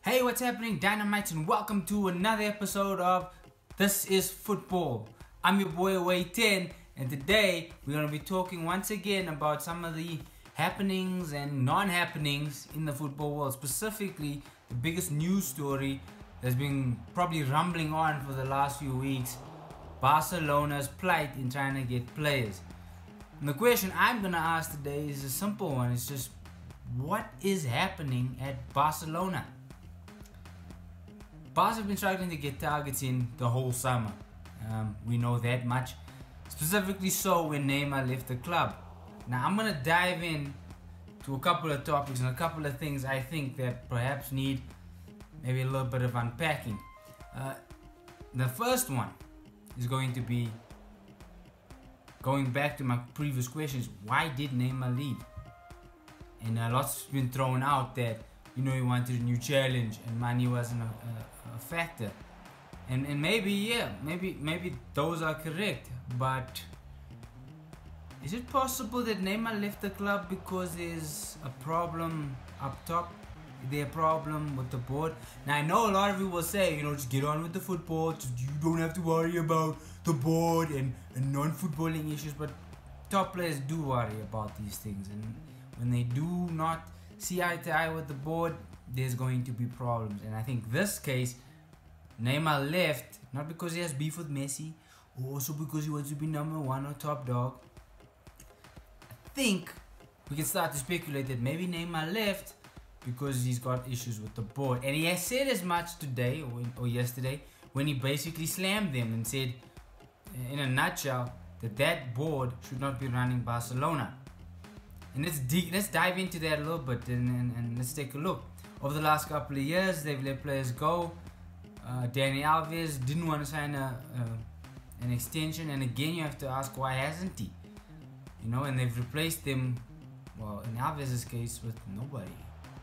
Hey, what's happening, Dynamites, and welcome to another episode of This is Football. I'm your boy Away 10, and today we're going to be talking once again about some of the happenings and non-happenings in the football world. Specifically, the biggest news story that's been probably rumbling on for the last few weeks: Barcelona's plight in trying to get players. And the question I'm going to ask today is a simple one. It's just, what is happening at Barcelona? Barca have been struggling to get targets in the whole summer. We know that much. Specifically so when Neymar left the club. Now I'm going to dive in to a couple of topics and a couple of things I think that perhaps need maybe a little bit of unpacking. The first one is going to be going back to my previous questions. Why did Neymar leave? And lots been thrown out that, you know, he wanted a new challenge and money wasn't a factor. And maybe those are correct, but is it possible that Neymar left the club because there's a problem up top? Is there a problem with the board? Now I know a lot of you will say, you know, just get on with the football, you don't have to worry about the board and non-footballing issues, but top players do worry about these things, and when they do not see eye to eye with the board, there's going to be problems. And I think this case, Neymar left not because he has beef with Messi, or also because he wants to be number one or top dog. I think we can start to speculate that maybe Neymar left because he's got issues with the board, and he has said as much today or yesterday when he basically slammed them and said, in a nutshell, that board should not be running Barcelona. And let's dive into that a little bit and let's take a look. Over the last couple of years, they've let players go. Dani Alves didn't want to sign an extension, and again you have to ask, why hasn't he? You know, and they've replaced them, well, in Alves' case, with nobody.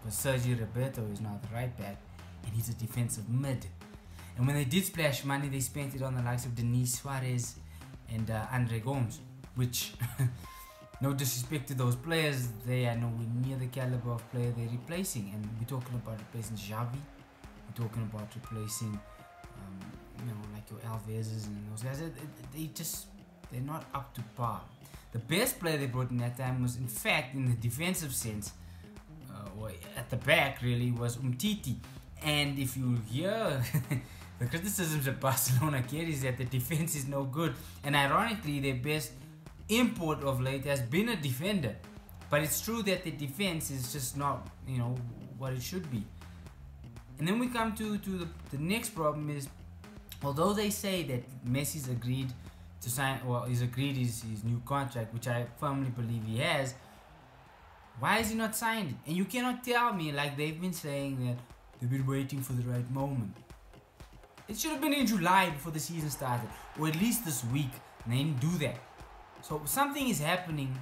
But Sergio Roberto is now the right back, and he's a defensive mid. And when they did splash money, they spent it on the likes of Denis Suarez and Andre Gomes, which no disrespect to those players, they are nowhere near the caliber of player they're replacing. And we're talking about replacing Xavi, we're talking about replacing, you know, like your Alvez's and those guys. They're not up to par. The best player they brought in that time was, in fact, in the defensive sense, or at the back really, was Umtiti. And if you hear the criticisms that Barcelona get is that the defense is no good, and ironically their best import of late has been a defender. But it's true that the defense is just not, you know, what it should be. And then we come to the next problem is, although they say that Messi's agreed to sign, or he's agreed his new contract, which I firmly believe he has, why has he not signed it? And you cannot tell me, like they've been saying, that they've been waiting for the right moment. It should have been in July before the season started, or at least this week, and they didn't do that. So something is happening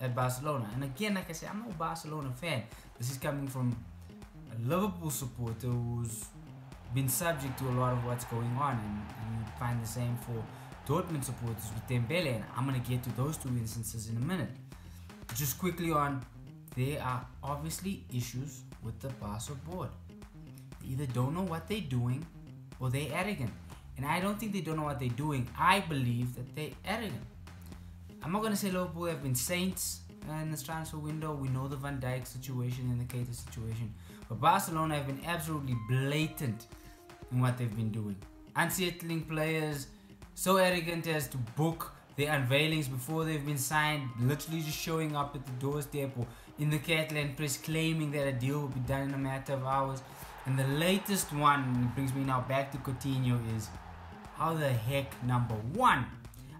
at Barcelona. And again, like I said, I'm not a Barcelona fan. This is coming from a Liverpool supporter who's been subject to a lot of what's going on. And you find the same for Dortmund supporters with Dembele. And I'm going to get to those two instances in a minute. Just quickly on, there are obviously issues with the Barca board. They either don't know what they're doing or they're arrogant. And I don't think they don't know what they're doing. I believe that they're arrogant. I'm not going to say Liverpool have been saints in this transfer window. We know the Van Dijk situation and the Keita situation. But Barcelona have been absolutely blatant in what they've been doing. Unsettling players, so arrogant as to book their unveilings before they've been signed, literally just showing up at the doorstep or in the Catalan press claiming that a deal will be done in a matter of hours. And the latest one, brings me now back to Coutinho, is how the heck, number one,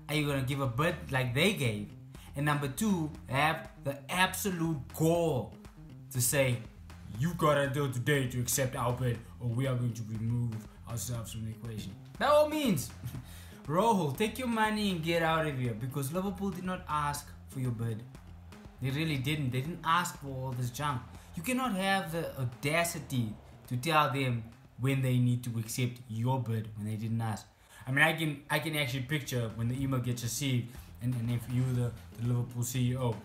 are you going to give a bid like they gave? And number two, have the absolute gall to say, you got until today to accept our bid, or we are going to remove ourselves from the equation. By all means, Rojo, take your money and get out of here, because Liverpool did not ask for your bid. They really didn't. They didn't ask for all this junk. You cannot have the audacity to tell them when they need to accept your bid when they didn't ask. I mean, I can actually picture when the email gets received, and if you the Liverpool CEO,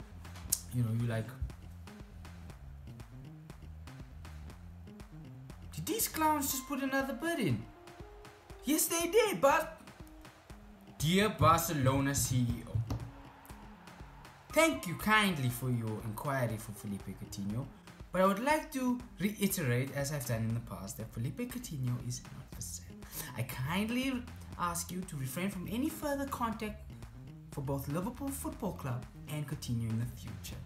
you know, you like, these clowns just put another bid in? Yes, they did, but dear Barcelona CEO, thank you kindly for your inquiry for Felipe Coutinho, but I would like to reiterate, as I've done in the past, that Felipe Coutinho is not for sale. I kindly ask you to refrain from any further contact for both Liverpool Football Club and Coutinho in the future.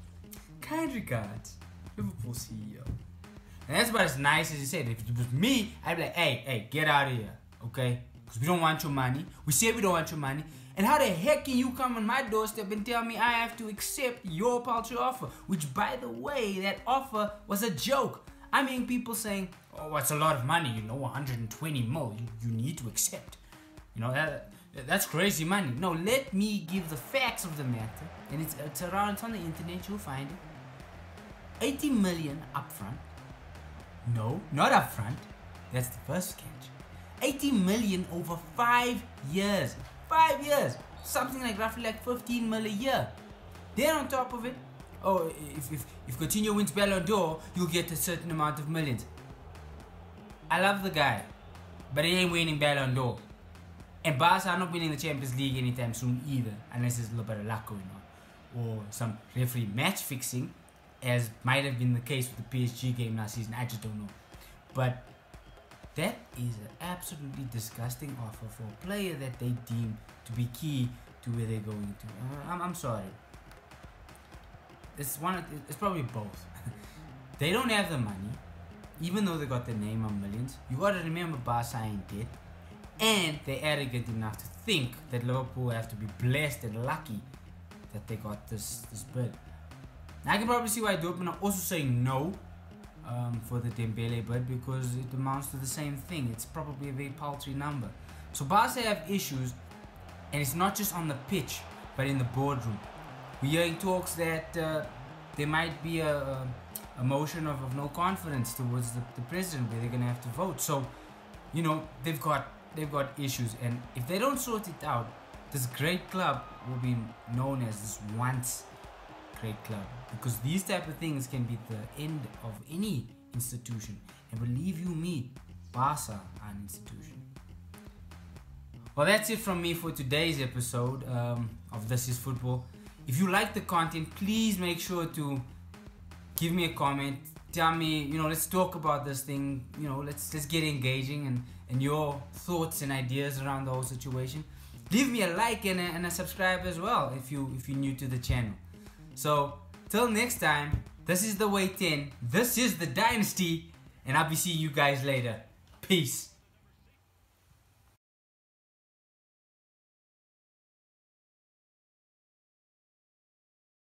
Kind regards, Liverpool CEO. And that's about as nice as he said. If it was me, I'd be like, hey, get out of here, okay? Because we don't want your money. We said we don't want your money. And how the heck can you come on my doorstep and tell me I have to accept your paltry offer? Which, by the way, that offer was a joke. I'm hearing people saying, oh, it's a lot of money, 120 mil, you need to accept. That's crazy money. No, let me give the facts of the matter. And it's around, it's on the internet, you'll find it. 80 million upfront. No, not upfront. That's the first catch. 80 million over 5 years. 5 years. Something like roughly like 15 mil a year. Then on top of it, if Coutinho wins Ballon d'Or, you'll get a certain amount of millions. I love the guy, but he ain't winning Ballon d'Or. And Barca are not winning the Champions League anytime soon either, unless there's a little bit of luck going on. Or some referee match fixing, as might have been the case with the PSG game last season. I just don't know. But that is an absolutely disgusting offer for a player that they deem to be key to where they're going to. I'm sorry. It's probably both. They don't have the money, even though they got the name on millions. You got to remember Barca ain't dead. And they're arrogant enough to think that Liverpool have to be blessed and lucky that they got this bid. Now, I can probably see why Dortmund are also saying no for the Dembele bid, because it amounts to the same thing. It's probably a very paltry number. So Barca have issues, and it's not just on the pitch, but in the boardroom. We're hearing talks that there might be a motion of no confidence towards the president, where they're going to have to vote. So, they've got issues, and if they don't sort it out, this great club will be known as this once great club, because these type of things can be the end of any institution. And believe you me, Barca are an institution. Well, that's it from me for today's episode of This Is Football. If you like the content, please make sure to give me a comment. Tell me, let's talk about this thing. Let's get engaging and your thoughts and ideas around the whole situation. Leave me a like and a subscribe as well if you're new to the channel. So till next time, this is the Way 10. This is the Dynasty, and I'll be seeing you guys later. Peace.